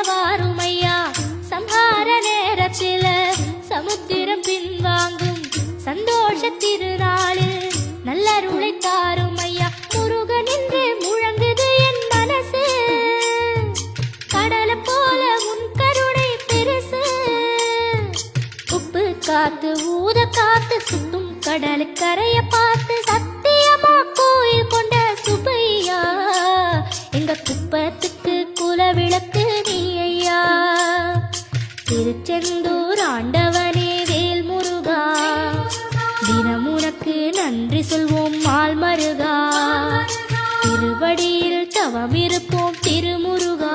வாருமையா சம்ஹார நேரத்தில சமுத்திரம் பின்வாங்கும் சந்தோஷ திருநாளில் நல்லருளை தாருமையா முருகன் என்று முழங்குது என் மனசு கடலை போல உன் கருணை பெருசு உப்பு காத்து ஊத காத்து சுத்தும் கடலு கரைய பார்த்து சத்தியமா கோயில் கொண்ட சுப்பையா எங்க குப்பத்துக்கு குலவிளக்கு நீ ஐயா திருச்செந்தூர் ஆண்டவனே வேல் முருகா தினம் உனக்கு நன்றி சொல்வோம் மால் மருகா திருவடியில் தவம் இருப்போம் திருமுருகா